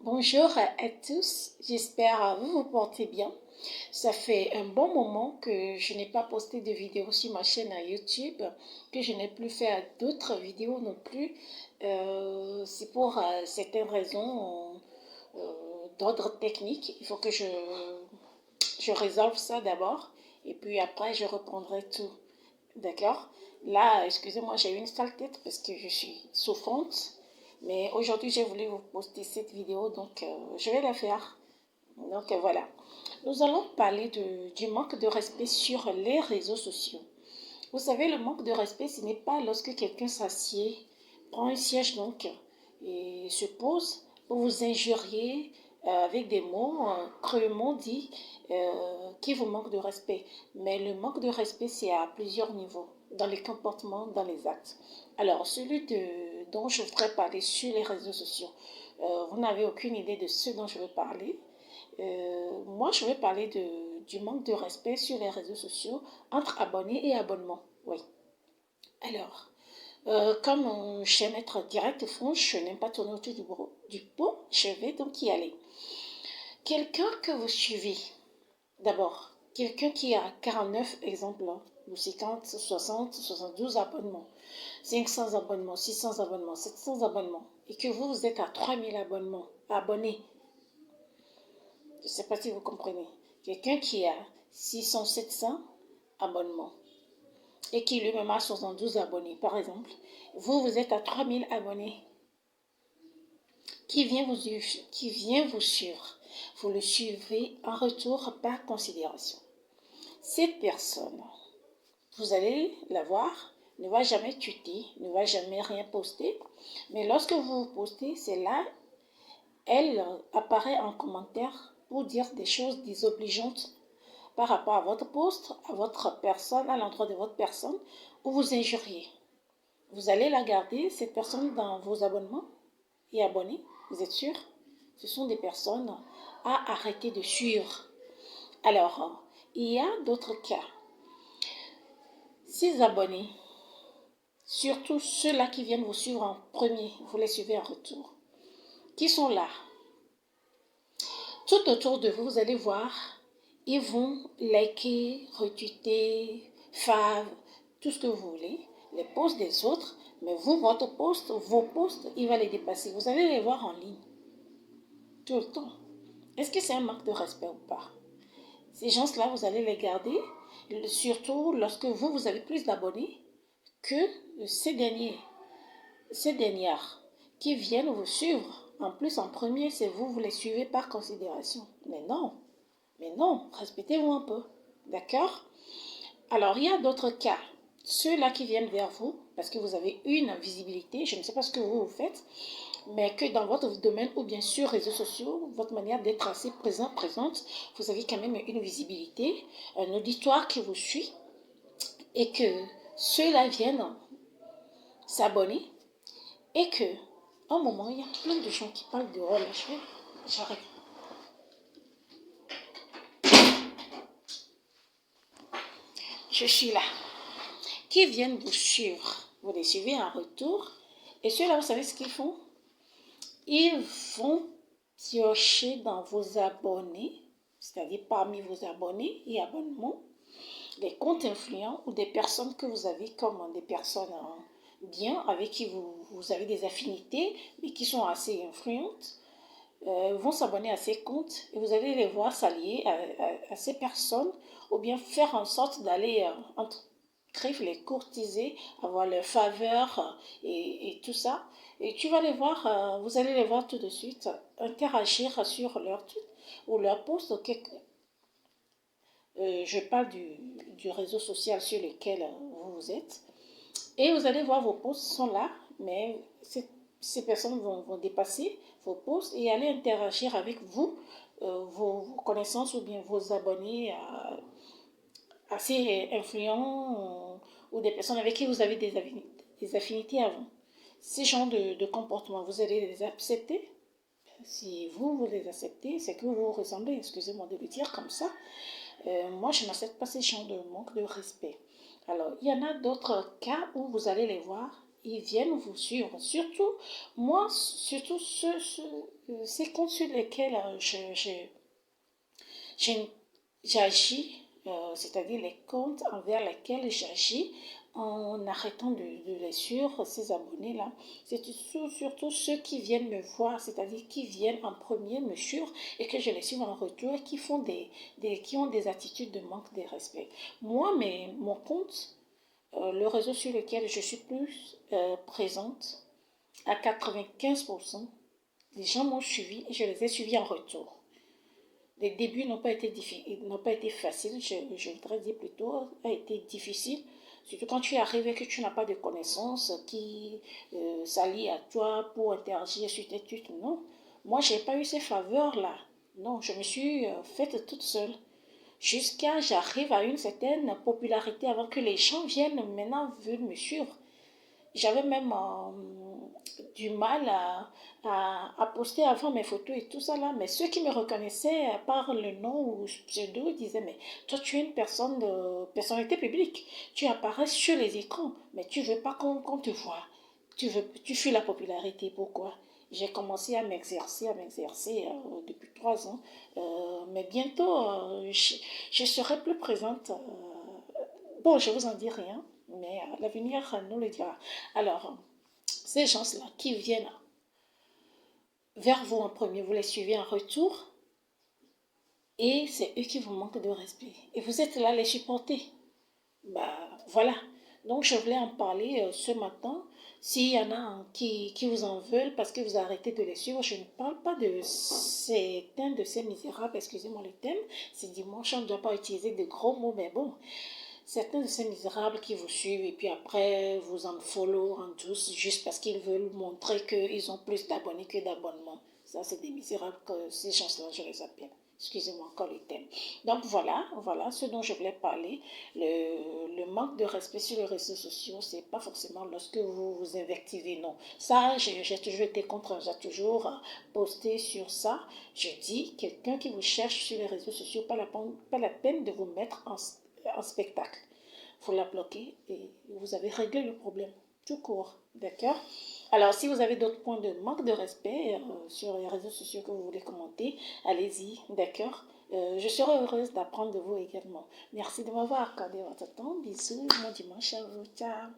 Bonjour à tous, j'espère que vous vous portez bien. Ça fait un bon moment que je n'ai pas posté de vidéos sur ma chaîne YouTube, que je n'ai plus fait d'autres vidéos non plus. C'est pour certaines raisons d'ordre technique. Il faut que je résolve ça d'abord et puis après je reprendrai tout. D'accord? Là, excusez-moi, j'ai une sale tête parce que je suis souffrante. Mais aujourd'hui, j'ai voulu vous poster cette vidéo, donc je vais la faire. Donc voilà. Nous allons parler du manque de respect sur les réseaux sociaux. Vous savez, le manque de respect, ce n'est pas lorsque quelqu'un s'assied, prend un siège donc, et se pose pour vous injurier avec des mots cruellement dits qui vous manquent de respect. Mais le manque de respect, c'est à plusieurs niveaux, dans les comportements, dans les actes. Alors, dont je voudrais parler sur les réseaux sociaux, vous n'avez aucune idée de ce dont je veux parler. Moi, je vais parler du manque de respect sur les réseaux sociaux entre abonnés et abonnements. Oui. Alors, comme j'aime être direct et franche, je n'aime pas tourner autour du pot, je vais donc y aller. Quelqu'un que vous suivez, d'abord, quelqu'un qui a 49 exemples, ou 50, 60, 72 abonnements, 500 abonnements, 600 abonnements, 700 abonnements, et que vous êtes à 3000 abonnés, je ne sais pas si vous comprenez. Quelqu'un qui a 600, 700 abonnements et qui lui-même a 72 abonnés, par exemple. Vous êtes à 3000 abonnés. Qui vient vous suivre. Vous le suivez en retour par considération. Cette personne, vous allez la voir, ne va jamais tweeter, ne va jamais rien poster. Mais lorsque vous postez, c'est là, elle apparaît en commentaire pour dire des choses désobligeantes par rapport à votre poste, à votre personne, à l'endroit de votre personne, ou vous injuriez. Vous allez la garder, cette personne, dans vos abonnements et abonnés, vous êtes sûr? Ce sont des personnes à arrêter de suivre. Alors, il y a d'autres cas. Ces abonnés, surtout ceux-là qui viennent vous suivre en premier, vous les suivez en retour, qui sont là. Tout autour de vous, vous allez voir, ils vont liker, retweeter, fave, tout ce que vous voulez, les posts des autres, mais vous, votre post, vos posts, il va les dépasser. Vous allez les voir en ligne, tout le temps. Est-ce que c'est un manque de respect ou pas? Ces gens-là, vous allez les garder, surtout lorsque vous avez plus d'abonnés que ces dernières qui viennent vous suivre. En plus, en premier, c'est vous, vous les suivez par considération. Mais non, respectez-vous un peu. D'accord? Alors, il y a d'autres cas. Ceux-là qui viennent vers vous, parce que vous avez une visibilité, je ne sais pas ce que vous faites, mais que dans votre domaine ou bien sur les réseaux sociaux, votre manière d'être assez présente, vous avez quand même une visibilité, un auditoire qui vous suit, et que ceux-là viennent s'abonner, et que, un moment, il y a plein de gens qui parlent de rôle. J'arrête. Je suis là. Qui viennent vous suivre. Vous les suivez en retour. Et ceux-là, vous savez ce qu'ils font? Ils vont piocher dans vos abonnés, c'est-à-dire parmi vos abonnés et abonnements, des comptes influents ou des personnes que vous avez comme des personnes bien, avec qui vous avez des affinités, mais qui sont assez influentes, vont s'abonner à ces comptes et vous allez les voir s'allier à ces personnes ou bien faire en sorte d'aller entre les courtiser, avoir leur faveur et tout ça. Et tu vas les voir, vous allez les voir tout de suite interagir sur leur tweet ou leur post. Je parle du réseau social sur lequel vous êtes. Et vous allez voir, vos posts sont là, mais ces personnes vont dépasser vos posts et aller interagir avec vous, vos connaissances ou bien vos abonnés assez influents ou des personnes avec qui vous avez des affinités avant. Ces genres de comportements, vous allez les accepter. Si vous les acceptez, c'est que vous vous ressemblez, excusez-moi de le dire comme ça. Moi, je n'accepte pas ces genres de manque de respect. Alors, il y en a d'autres cas où vous allez les voir, ils viennent vous suivre. Surtout, moi, surtout ces comptes sur lesquels j'agis, c'est-à-dire les comptes envers lesquels j'agis, en arrêtant de les suivre, ces abonnés-là, c'est surtout ceux qui viennent me voir, c'est-à-dire qui viennent en premier me suivre et que je les suive en retour et qui font qui ont des attitudes de manque de respect. Moi, mon compte, le réseau sur lequel je suis plus présente, à 95%, les gens m'ont suivi et je les ai suivis en retour. Les débuts n'ont pas été faciles, je voudrais dire plutôt, a été difficile. Surtout quand tu arrives et que tu n'as pas de connaissances qui s'allient à toi pour interagir sur tes tweets. Non, moi, j'ai pas eu ces faveurs-là. Non, je me suis faite toute seule. Jusqu'à j'arrive à une certaine popularité avant que les gens viennent maintenant veulent me suivre. J'avais même du mal à poster avant mes photos et tout ça là. Mais ceux qui me reconnaissaient par le nom ou pseudo disaient, mais toi tu es une personne de personnalité publique. Tu apparais sur les écrans, mais tu veux pas qu'on te voit. Tu fuis la popularité. Pourquoi? J'ai commencé à m'exercer depuis 3 ans. Mais bientôt, je serai plus présente. Bon, je vous en dis rien, mais l'avenir nous le dira. Alors, ces gens-là qui viennent vers vous en premier, vous les suivez en retour et c'est eux qui vous manquent de respect. Et vous êtes là à les supporter. Bah voilà. Donc je voulais en parler ce matin. S'il y en a qui vous en veulent parce que vous arrêtez de les suivre, je ne parle pas de certains de ces misérables, excusez-moi le thème, c'est dimanche, on ne doit pas utiliser de gros mots, mais bon, certains de ces misérables qui vous suivent et puis après vous en follow en tous juste parce qu'ils veulent montrer qu'ils ont plus d'abonnés que d'abonnements. Ça, c'est des misérables que ces gens-là, je les appelle. Excusez-moi encore le thème. Donc voilà ce dont je voulais parler. Le manque de respect sur les réseaux sociaux, c'est pas forcément lorsque vous vous invectivez, non. Ça, j'ai toujours été contre, j'ai toujours posté sur ça. Je dis, quelqu'un qui vous cherche sur les réseaux sociaux, pas la peine de vous mettre en spectacle. Il faut la bloquer et vous avez réglé le problème. Tout court. D'accord? Alors, si vous avez d'autres points de manque de respect sur les réseaux sociaux que vous voulez commenter, allez-y. D'accord? Je serai heureuse d'apprendre de vous également. Merci de m'avoir accordé votre temps. Bisous. Bon dimanche à vous. Ciao.